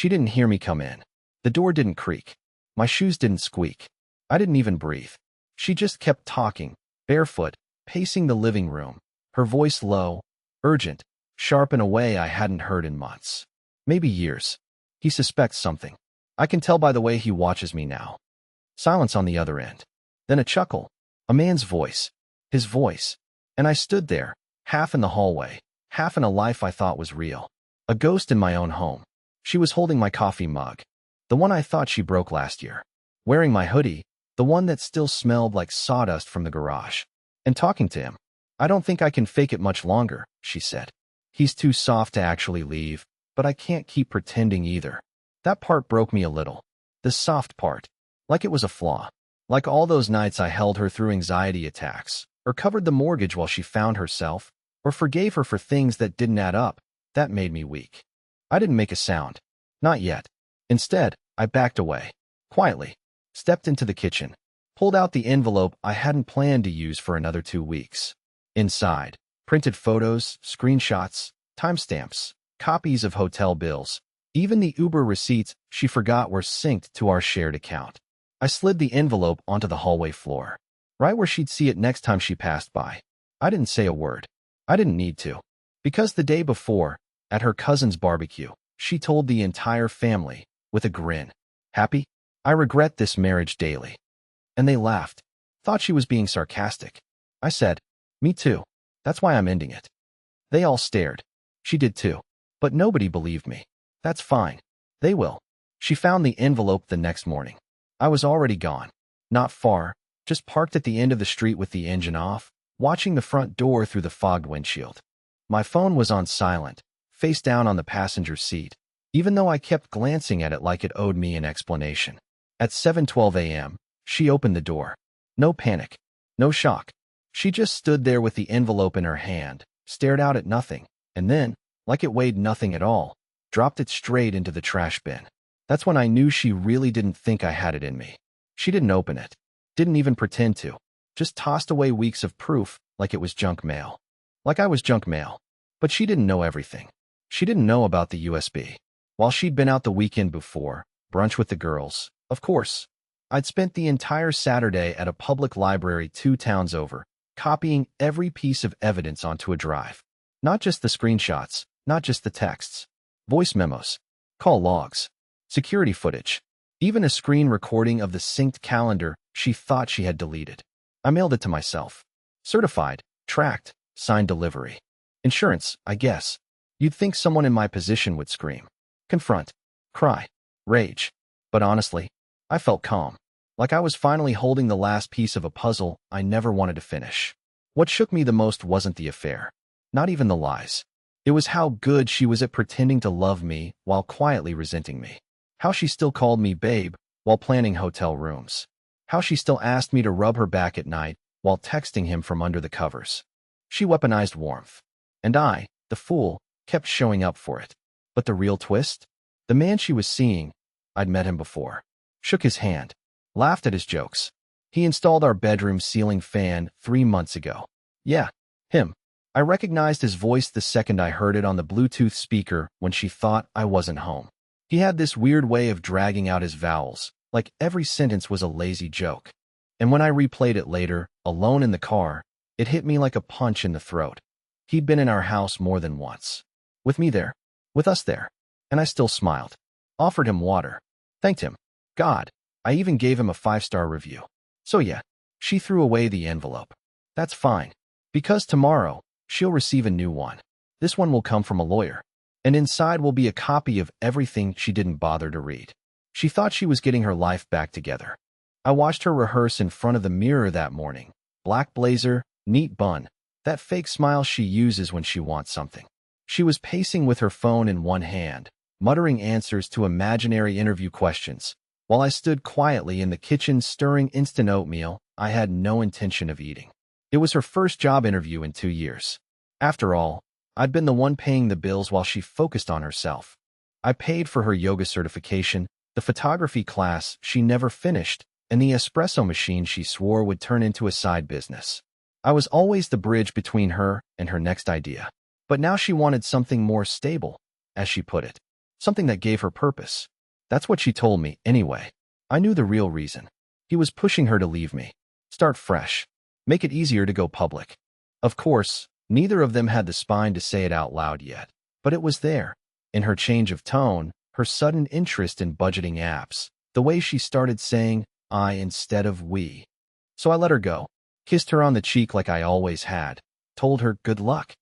She didn't hear me come in. The door didn't creak. My shoes didn't squeak. I didn't even breathe. She just kept talking, barefoot, pacing the living room, her voice low, urgent, sharp in a way I hadn't heard in months. Maybe years. He suspects something. I can tell by the way he watches me now. Silence on the other end. Then a chuckle. A man's voice. His voice. And I stood there, half in the hallway, half in a life I thought was real. A ghost in my own home. She was holding my coffee mug. The one I thought she broke last year. Wearing my hoodie. The one that still smelled like sawdust from the garage. And talking to him. I don't think I can fake it much longer, she said. He's too soft to actually leave, but I can't keep pretending either. That part broke me a little. The soft part. Like it was a flaw. Like all those nights I held her through anxiety attacks, or covered the mortgage while she found herself, or forgave her for things that didn't add up. That made me weak. I didn't make a sound. Not yet. Instead, I backed away. Quietly. Stepped into the kitchen. Pulled out the envelope I hadn't planned to use for another 2 weeks. Inside, printed photos, screenshots, timestamps, copies of hotel bills. Even the Uber receipts she forgot were synced to our shared account. I slid the envelope onto the hallway floor, right where she'd see it next time she passed by. I didn't say a word. I didn't need to. Because the day before, at her cousin's barbecue, she told the entire family, with a grin, "Happy? I regret this marriage daily." And they laughed. Thought she was being sarcastic. I said, "Me too. That's why I'm ending it." They all stared. She did too. But nobody believed me. That's fine. They will. She found the envelope the next morning. I was already gone. Not far, just parked at the end of the street with the engine off, watching the front door through the fogged windshield. My phone was on silent, face down on the passenger seat, even though I kept glancing at it like it owed me an explanation. At 7:12 a.m., she opened the door. No panic. No shock. She just stood there with the envelope in her hand, stared out at nothing, and then, like it weighed nothing at all, dropped it straight into the trash bin. That's when I knew she really didn't think I had it in me. She didn't open it. Didn't even pretend to. Just tossed away weeks of proof like it was junk mail. Like I was junk mail. But she didn't know everything. She didn't know about the USB. While she'd been out the weekend before, brunch with the girls, of course. I'd spent the entire Saturday at a public library 2 towns over, copying every piece of evidence onto a drive. Not just the screenshots, not just the texts. Voice memos, call logs, security footage, even a screen recording of the synced calendar she thought she had deleted. I mailed it to myself. Certified, tracked, signed delivery. Insurance, I guess. You'd think someone in my position would scream, confront, cry, rage. But honestly, I felt calm. Like I was finally holding the last piece of a puzzle I never wanted to finish. What shook me the most wasn't the affair. Not even the lies. It was how good she was at pretending to love me while quietly resenting me. How she still called me babe while planning hotel rooms. How she still asked me to rub her back at night while texting him from under the covers. She weaponized warmth. And I, the fool, kept showing up for it. But the real twist? The man she was seeing, I'd met him before. Shook his hand. Laughed at his jokes. He installed our bedroom ceiling fan 3 months ago. Yeah, him. I recognized his voice the second I heard it on the Bluetooth speaker when she thought I wasn't home. He had this weird way of dragging out his vowels, like every sentence was a lazy joke. And when I replayed it later, alone in the car, it hit me like a punch in the throat. He'd been in our house more than once. With me there. With us there. And I still smiled. Offered him water. Thanked him. God. I even gave him a 5-star review. So yeah, she threw away the envelope. That's fine. Because tomorrow, she'll receive a new one. This one will come from a lawyer. And inside will be a copy of everything she didn't bother to read. She thought she was getting her life back together. I watched her rehearse in front of the mirror that morning. Black blazer, neat bun. That fake smile she uses when she wants something. She was pacing with her phone in one hand, muttering answers to imaginary interview questions, while I stood quietly in the kitchen stirring instant oatmeal I had no intention of eating. It was her first job interview in 2 years. After all, I'd been the one paying the bills while she focused on herself. I paid for her yoga certification, the photography class she never finished, and the espresso machine she swore would turn into a side business. I was always the bridge between her and her next idea. But now she wanted something more stable, as she put it. something that gave her purpose. That's what she told me, anyway. I knew the real reason. He was pushing her to leave me. Start fresh. Make it easier to go public. Of course, neither of them had the spine to say it out loud yet. But it was there. In her change of tone, her sudden interest in budgeting apps, the way she started saying I instead of we. So I let her go, kissed her on the cheek like I always had, told her good luck,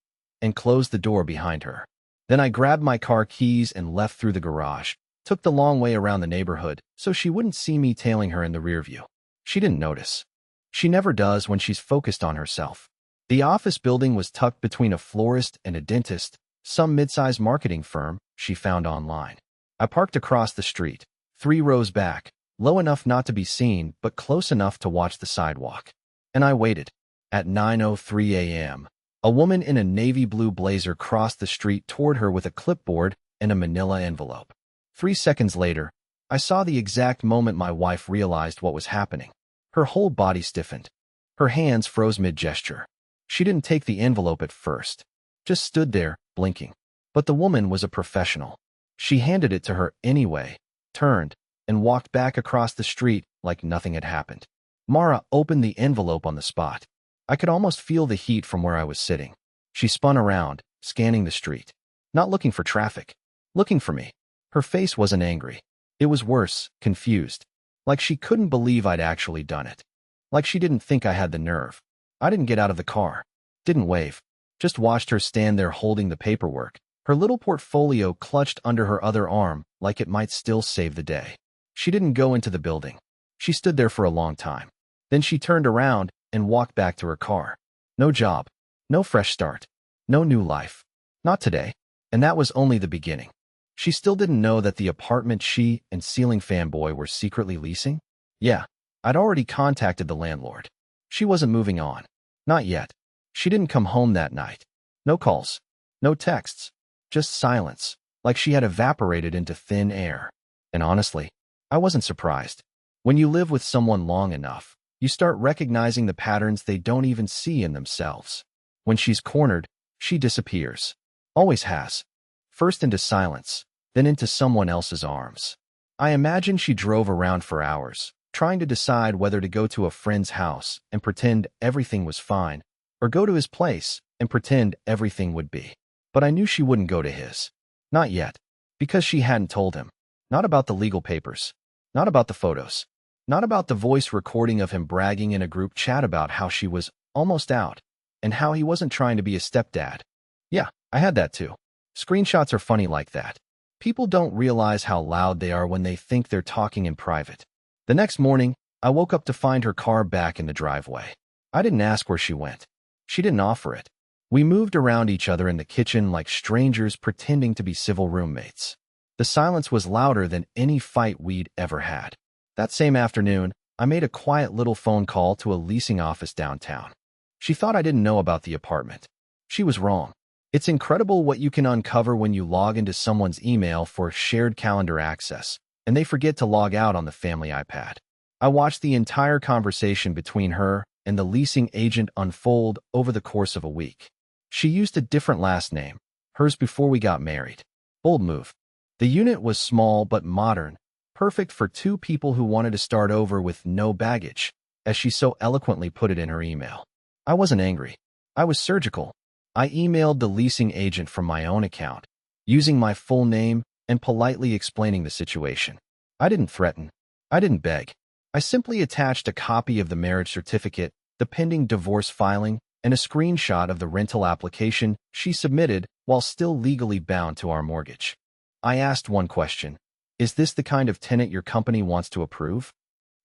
and closed the door behind her. Then I grabbed my car keys and left through the garage, took the long way around the neighborhood so she wouldn't see me tailing her in the rear view. She didn't notice. She never does when she's focused on herself. The office building was tucked between a florist and a dentist, some mid-sized marketing firm she found online. I parked across the street, 3 rows back, low enough not to be seen but close enough to watch the sidewalk. And I waited. At 9:03 a.m., a woman in a navy blue blazer crossed the street toward her with a clipboard and a manila envelope. 3 seconds later, I saw the exact moment my wife realized what was happening. Her whole body stiffened. Her hands froze mid-gesture. She didn't take the envelope at first, just stood there, blinking. But the woman was a professional. She handed it to her anyway, turned, and walked back across the street like nothing had happened. Mara opened the envelope on the spot. I could almost feel the heat from where I was sitting. She spun around, scanning the street. Not looking for traffic. Looking for me. Her face wasn't angry. It was worse, confused. Like she couldn't believe I'd actually done it. Like she didn't think I had the nerve. I didn't get out of the car. Didn't wave. Just watched her stand there holding the paperwork, her little portfolio clutched under her other arm like it might still save the day. She didn't go into the building. She stood there for a long time. Then she turned around and walked back to her car. No job. No fresh start. No new life. Not today. And that was only the beginning. She still didn't know that the apartment she and Ceiling Fanboy were secretly leasing? Yeah, I'd already contacted the landlord. She wasn't moving on. Not yet. She didn't come home that night. No calls. No texts. Just silence, like she had evaporated into thin air. And honestly, I wasn't surprised. When you live with someone long enough, you start recognizing the patterns they don't even see in themselves. When she's cornered, she disappears. Always has. First into silence, then into someone else's arms. I imagine she drove around for hours, trying to decide whether to go to a friend's house and pretend everything was fine, or go to his place and pretend everything would be. But I knew she wouldn't go to his. Not yet. Because she hadn't told him. Not about the legal papers. Not about the photos. Not about the voice recording of him bragging in a group chat about how she was almost out, and how he wasn't trying to be a stepdad. Yeah, I had that too. Screenshots are funny like that. People don't realize how loud they are when they think they're talking in private. The next morning, I woke up to find her car back in the driveway. I didn't ask where she went. She didn't offer it. We moved around each other in the kitchen like strangers pretending to be civil roommates. The silence was louder than any fight we'd ever had. That same afternoon, I made a quiet little phone call to a leasing office downtown. She thought I didn't know about the apartment. She was wrong. It's incredible what you can uncover when you log into someone's email for shared calendar access, and they forget to log out on the family iPad. I watched the entire conversation between her and the leasing agent unfold over the course of a week. She used a different last name, hers before we got married. Bold move. The unit was small but modern, perfect for 2 people who wanted to start over with no baggage, as she so eloquently put it in her email. I wasn't angry. I was surgical. I emailed the leasing agent from my own account, using my full name and politely explaining the situation. I didn't threaten. I didn't beg. I simply attached a copy of the marriage certificate, the pending divorce filing, and a screenshot of the rental application she submitted while still legally bound to our mortgage. I asked one question. Is this the kind of tenant your company wants to approve?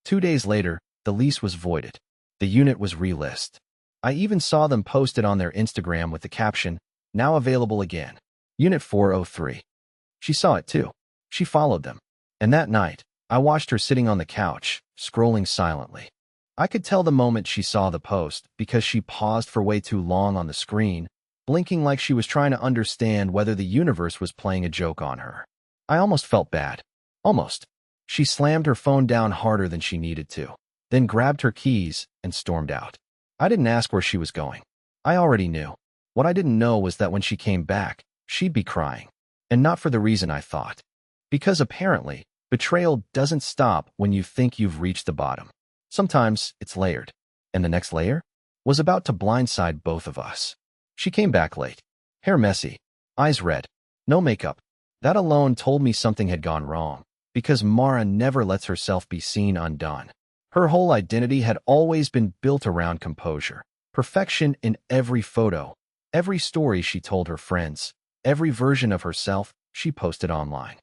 2 days later, the lease was voided. The unit was relist. I even saw them post it on their Instagram with the caption, now available again. Unit 403. She saw it too. She followed them. And that night, I watched her sitting on the couch, scrolling silently. I could tell the moment she saw the post because she paused for way too long on the screen, blinking like she was trying to understand whether the universe was playing a joke on her. I almost felt bad. Almost. She slammed her phone down harder than she needed to, then grabbed her keys and stormed out. I didn't ask where she was going. I already knew. What I didn't know was that when she came back, she'd be crying. And not for the reason I thought. Because apparently, betrayal doesn't stop when you think you've reached the bottom. Sometimes it's layered. And the next layer was about to blindside both of us. She came back late. Hair messy. Eyes red. No makeup. That alone told me something had gone wrong. Because Mara never lets herself be seen undone. Her whole identity had always been built around composure. Perfection in every photo. Every story she told her friends. Every version of herself she posted online.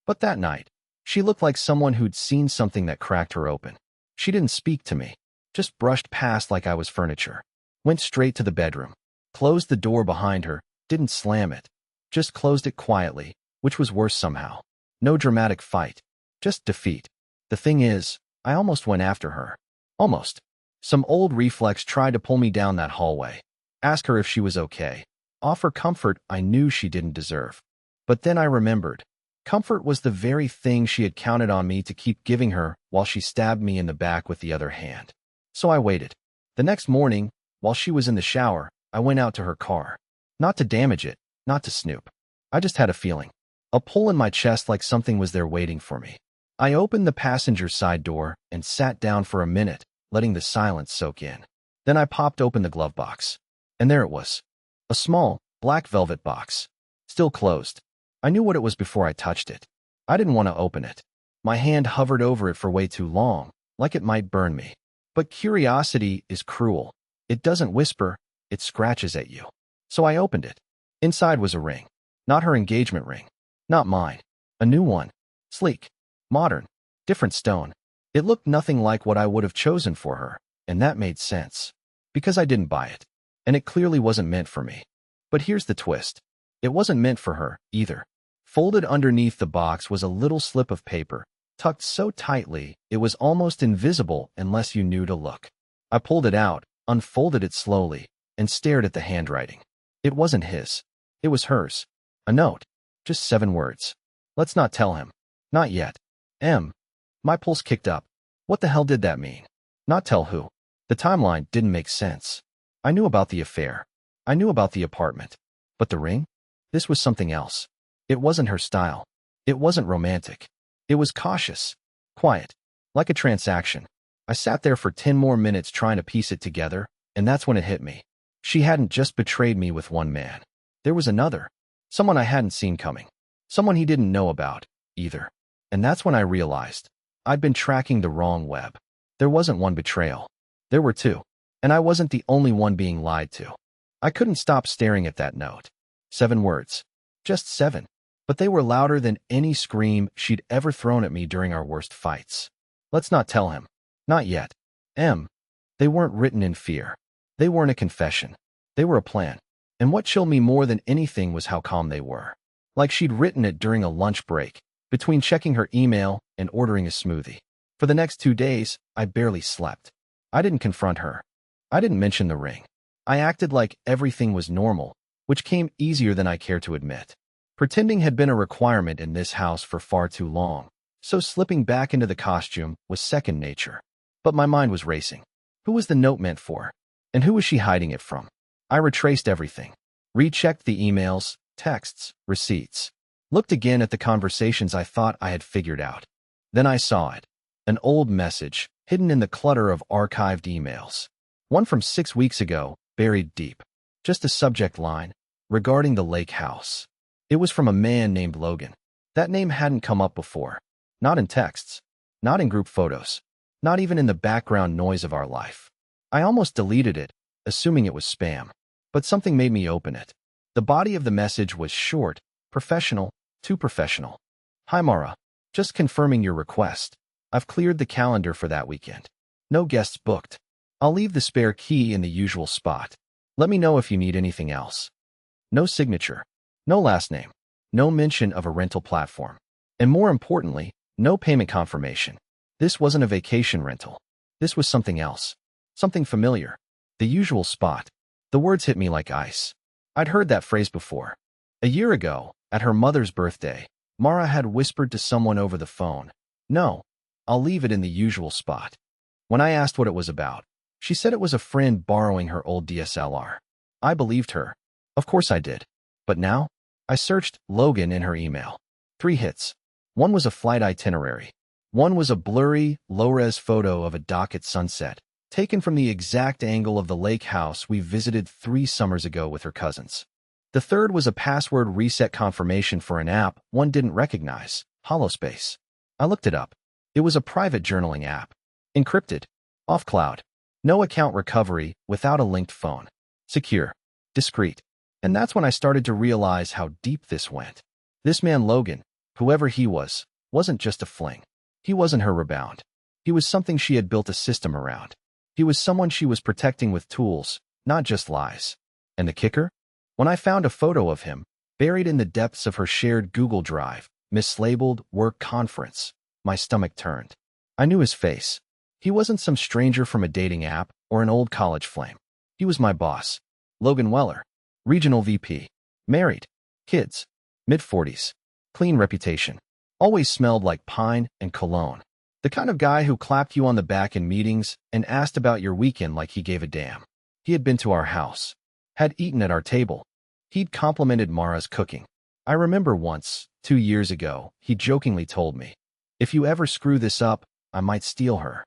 But that night, she looked like someone who'd seen something that cracked her open. She didn't speak to me, just brushed past like I was furniture. Went straight to the bedroom. Closed the door behind her, didn't slam it. Just closed it quietly, which was worse somehow. No dramatic fight, just defeat. The thing is, I almost went after her. Almost. Some old reflex tried to pull me down that hallway. Ask her if she was okay. Offer comfort I knew she didn't deserve. But then I remembered. Comfort was the very thing she had counted on me to keep giving her while she stabbed me in the back with the other hand. So I waited. The next morning, while she was in the shower, I went out to her car. Not to damage it, not to snoop. I just had a feeling. A pull in my chest like something was there waiting for me. I opened the passenger side door and sat down for a minute, letting the silence soak in. Then I popped open the glove box. And there it was. A small, black velvet box. Still closed. I knew what it was before I touched it. I didn't want to open it. My hand hovered over it for way too long, like it might burn me. But curiosity is cruel. It doesn't whisper, it scratches at you. So I opened it. Inside was a ring. Not her engagement ring. Not mine. A new one. Sleek. Modern. Different stone. It looked nothing like what I would have chosen for her, and that made sense. Because I didn't buy it. And it clearly wasn't meant for me. But here's the twist. It wasn't meant for her, either. Folded underneath the box was a little slip of paper, tucked so tightly it was almost invisible unless you knew to look. I pulled it out, unfolded it slowly, and stared at the handwriting. It wasn't his. It was hers. A note. Just 7 words. Let's not tell him. Not yet. M. My pulse kicked up. What the hell did that mean? Not tell who. The timeline didn't make sense. I knew about the affair. I knew about the apartment. But the ring? This was something else. It wasn't her style. It wasn't romantic. It was cautious. Quiet. Like a transaction. I sat there for 10 more minutes trying to piece it together, and that's when it hit me. She hadn't just betrayed me with one man. There was another. Someone I hadn't seen coming. Someone he didn't know about, either. And that's when I realized. I'd been tracking the wrong web. There wasn't one betrayal. There were 2. And I wasn't the only one being lied to. I couldn't stop staring at that note. 7 words. Just 7. But they were louder than any scream she'd ever thrown at me during our worst fights. Let's not tell him. Not yet. M. They weren't written in fear. They weren't a confession. They were a plan. And what chilled me more than anything was how calm they were. Like she'd written it during a lunch break, between checking her email and ordering a smoothie. For the next 2 days, I barely slept. I didn't confront her. I didn't mention the ring. I acted like everything was normal, which came easier than I care to admit. Pretending had been a requirement in this house for far too long, so slipping back into the costume was second nature. But my mind was racing. Who was the note meant for? And who was she hiding it from? I retraced everything. Rechecked the emails, texts, receipts. Looked again at the conversations I thought I had figured out. Then I saw it. An old message, hidden in the clutter of archived emails. One from 6 weeks ago, buried deep. Just a subject line, regarding the lake house. It was from a man named Logan. That name hadn't come up before. Not in texts. Not in group photos. Not even in the background noise of our life. I almost deleted it, assuming it was spam. But something made me open it. The body of the message was short, professional, too professional. Hi Mara. Just confirming your request. I've cleared the calendar for that weekend. No guests booked. I'll leave the spare key in the usual spot. Let me know if you need anything else. No signature. No last name. No mention of a rental platform. And more importantly, no payment confirmation. This wasn't a vacation rental. This was something else. Something familiar. The usual spot. The words hit me like ice. I'd heard that phrase before. A year ago, at her mother's birthday, Mara had whispered to someone over the phone, "No, I'll leave it in the usual spot." When I asked what it was about, she said it was a friend borrowing her old DSLR. I believed her. Of course I did. But now? I searched Logan in her email. 3 hits. One was a flight itinerary. One was a blurry, low-res photo of a dock at sunset, taken from the exact angle of the lake house we visited 3 summers ago with her cousins. The third was a password reset confirmation for an app one didn't recognize, Holospace. I looked it up. It was a private journaling app. Encrypted. Off cloud. No account recovery, without a linked phone. Secure. Discreet. And that's when I started to realize how deep this went. This man Logan, whoever he was, wasn't just a fling. He wasn't her rebound. He was something she had built a system around. He was someone she was protecting with tools, not just lies. And the kicker? When I found a photo of him, buried in the depths of her shared Google Drive, mislabeled work conference, my stomach turned. I knew his face. He wasn't some stranger from a dating app or an old college flame. He was my boss, Logan Weller, regional VP, married, kids, mid-40s, clean reputation, always smelled like pine and cologne. The kind of guy who clapped you on the back in meetings and asked about your weekend like he gave a damn. He had been to our house, had eaten at our table. He'd complimented Mara's cooking. I remember once, 2 years ago, he jokingly told me, "If you ever screw this up, I might steal her."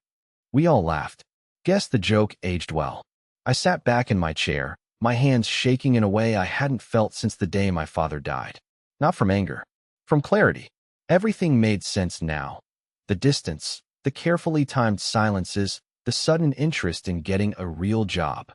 We all laughed. Guess the joke aged well. I sat back in my chair, my hands shaking in a way I hadn't felt since the day my father died. Not from anger, from clarity. Everything made sense now. The distance, the carefully timed silences, the sudden interest in getting a real job.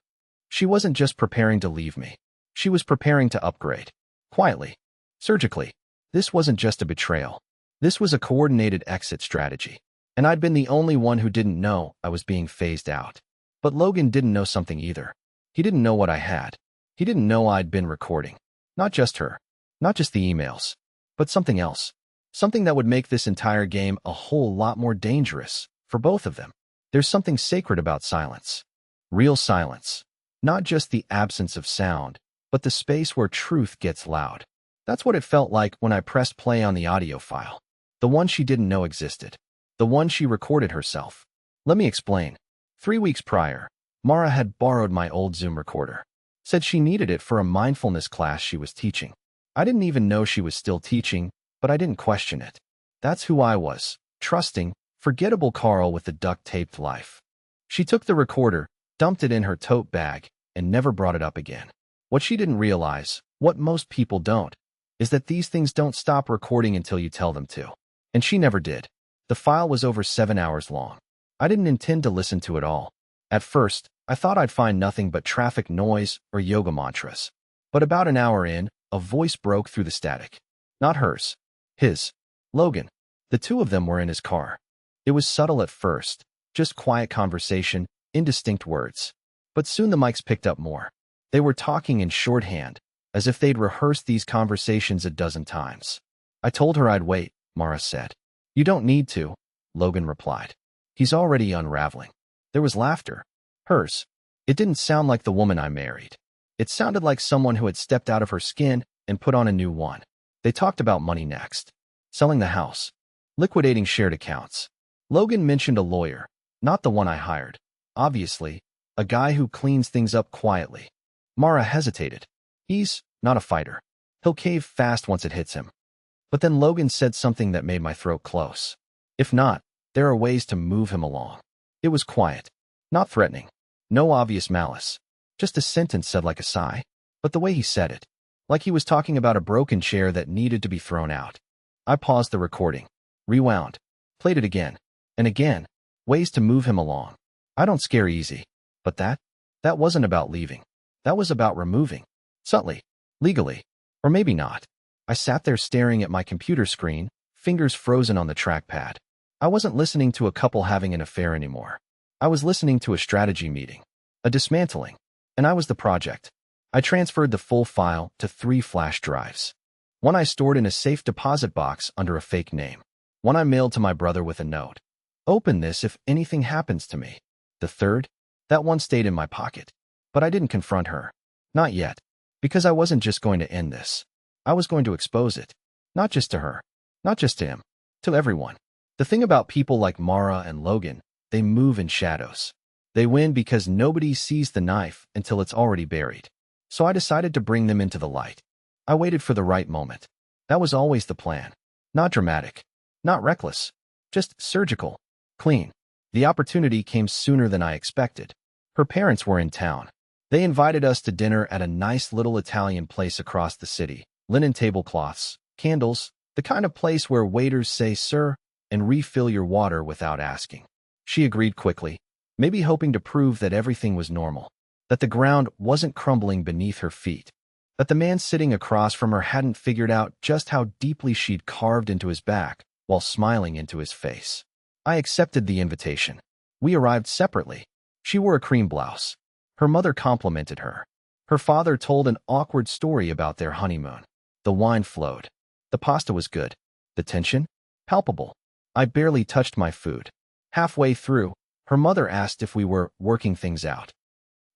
She wasn't just preparing to leave me. She was preparing to upgrade. Quietly. Surgically. This wasn't just a betrayal. This was a coordinated exit strategy. And I'd been the only one who didn't know I was being phased out. But Logan didn't know something either. He didn't know what I had. He didn't know I'd been recording. Not just her. Not just the emails. But something else. Something that would make this entire game a whole lot more dangerous for both of them. There's something sacred about silence. Real silence. Not just the absence of sound, but the space where truth gets loud. That's what it felt like when I pressed play on the audio file. The one she didn't know existed. The one she recorded herself. Let me explain. 3 weeks prior, Mara had borrowed my old Zoom recorder. Said she needed it for a mindfulness class she was teaching. I didn't even know she was still teaching, but I didn't question it. That's who I was. Trusting, forgettable Carl with the duct-taped life. She took the recorder, dumped it in her tote bag, and never brought it up again. What she didn't realize, what most people don't, is that these things don't stop recording until you tell them to. And she never did. The file was over 7 hours long. I didn't intend to listen to it all. At first, I thought I'd find nothing but traffic noise or yoga mantras. But about an hour in, a voice broke through the static. Not hers. His. Logan. The two of them were in his car. It was subtle at first, just quiet conversation, indistinct words. But soon the mics picked up more. They were talking in shorthand, as if they'd rehearsed these conversations a dozen times. I told her I'd wait, Mara said. You don't need to, Logan replied. He's already unraveling. There was laughter. Hers. It didn't sound like the woman I married. It sounded like someone who had stepped out of her skin and put on a new one. They talked about money next. Selling the house. Liquidating shared accounts. Logan mentioned a lawyer, not the one I hired. Obviously, a guy who cleans things up quietly. Mara hesitated. He's not a fighter. He'll cave fast once it hits him. But then Logan said something that made my throat close. If not, there are ways to move him along. It was quiet. Not threatening. No obvious malice. Just a sentence said like a sigh. But the way he said it. Like he was talking about a broken chair that needed to be thrown out. I paused the recording. Rewound. Played it again. And again. Ways to move him along. I don't scare easy. But that wasn't about leaving. That was about removing. Subtly. Legally. Or maybe not. I sat there staring at my computer screen, fingers frozen on the trackpad. I wasn't listening to a couple having an affair anymore. I was listening to a strategy meeting. A dismantling. And I was the project. I transferred the full file to 3 flash drives. One I stored in a safe deposit box under a fake name. One I mailed to my brother with a note. Open this if anything happens to me. The third? That one stayed in my pocket. But I didn't confront her. Not yet. Because I wasn't just going to end this. I was going to expose it. Not just to her. Not just to him. To everyone. The thing about people like Mara and Logan, they move in shadows. They win because nobody sees the knife until it's already buried. So I decided to bring them into the light. I waited for the right moment. That was always the plan. Not dramatic. Not reckless. Just surgical. Clean. The opportunity came sooner than I expected. Her parents were in town. They invited us to dinner at a nice little Italian place across the city. Linen tablecloths, candles, the kind of place where waiters say, "Sir," and refill your water without asking. She agreed quickly, maybe hoping to prove that everything was normal, that the ground wasn't crumbling beneath her feet, that the man sitting across from her hadn't figured out just how deeply she'd carved into his back while smiling into his face. I accepted the invitation. We arrived separately. She wore a cream blouse. Her mother complimented her. Her father told an awkward story about their honeymoon. The wine flowed. The pasta was good. The tension? Palpable. I barely touched my food. Halfway through, her mother asked if we were working things out.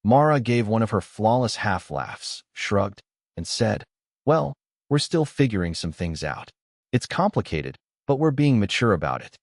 Mara gave one of her flawless half-laughs, shrugged, and said, "Well, we're still figuring some things out. It's complicated, but we're being mature about it."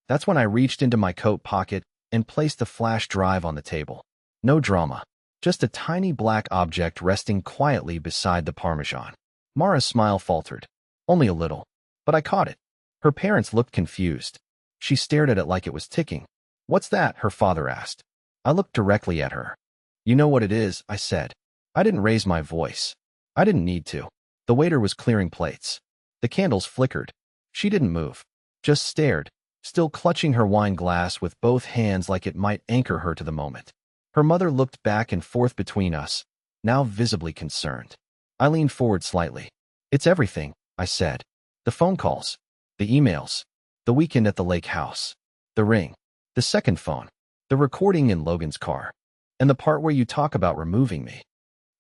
That's when I reached into my coat pocket and placed the flash drive on the table. No drama, just a tiny black object resting quietly beside the Parmesan. Mara's smile faltered. Only a little. But I caught it. Her parents looked confused. She stared at it like it was ticking. "What's that?" her father asked. I looked directly at her. "You know what it is," I said. I didn't raise my voice. I didn't need to. The waiter was clearing plates. The candles flickered. She didn't move. Just stared, still clutching her wine glass with both hands like it might anchor her to the moment. Her mother looked back and forth between us, now visibly concerned. I leaned forward slightly. "It's everything," I said. "The phone calls. The emails. The weekend at the lake house. The ring. The second phone. The recording in Logan's car. And the part where you talk about removing me."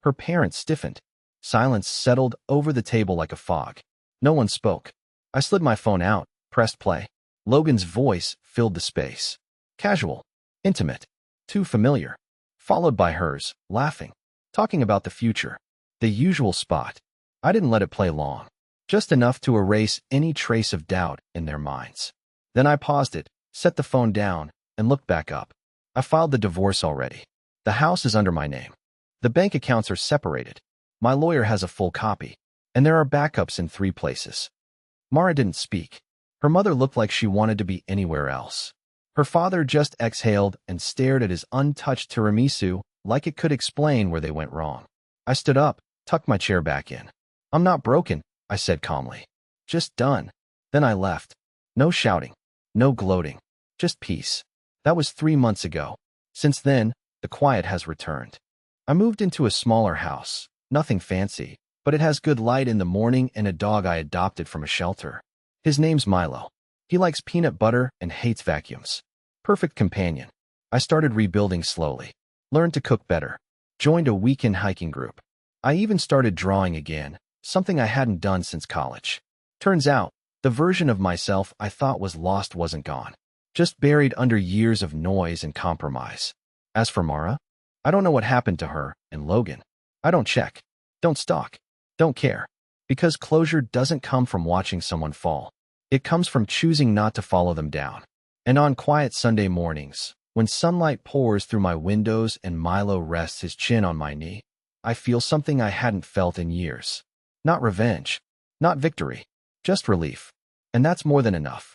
Her parents stiffened. Silence settled over the table like a fog. No one spoke. I slid my phone out, pressed play. Logan's voice filled the space. Casual. Intimate. Too familiar. Followed by hers, laughing. Talking about the future. The usual spot. I didn't let it play long. Just enough to erase any trace of doubt in their minds. Then I paused it, set the phone down, and looked back up. I filed the divorce already. The house is under my name. The bank accounts are separated. My lawyer has a full copy. And there are backups in 3 places. Mara didn't speak. Her mother looked like she wanted to be anywhere else. Her father just exhaled and stared at his untouched tiramisu like it could explain where they went wrong. I stood up, tucked my chair back in. "I'm not broken," I said calmly. "Just done." Then I left. No shouting. No gloating. Just peace. That was 3 months ago. Since then, the quiet has returned. I moved into a smaller house. Nothing fancy, but it has good light in the morning and a dog I adopted from a shelter. His name's Milo. He likes peanut butter and hates vacuums. Perfect companion. I started rebuilding slowly. Learned to cook better. Joined a weekend hiking group. I even started drawing again, something I hadn't done since college. Turns out, the version of myself I thought was lost wasn't gone. Just buried under years of noise and compromise. As for Mara, I don't know what happened to her and Logan. I don't check. Don't stalk. Don't care. Because closure doesn't come from watching someone fall. It comes from choosing not to follow them down. And on quiet Sunday mornings, when sunlight pours through my windows and Milo rests his chin on my knee, I feel something I hadn't felt in years. Not revenge. Not victory. Just relief. And that's more than enough.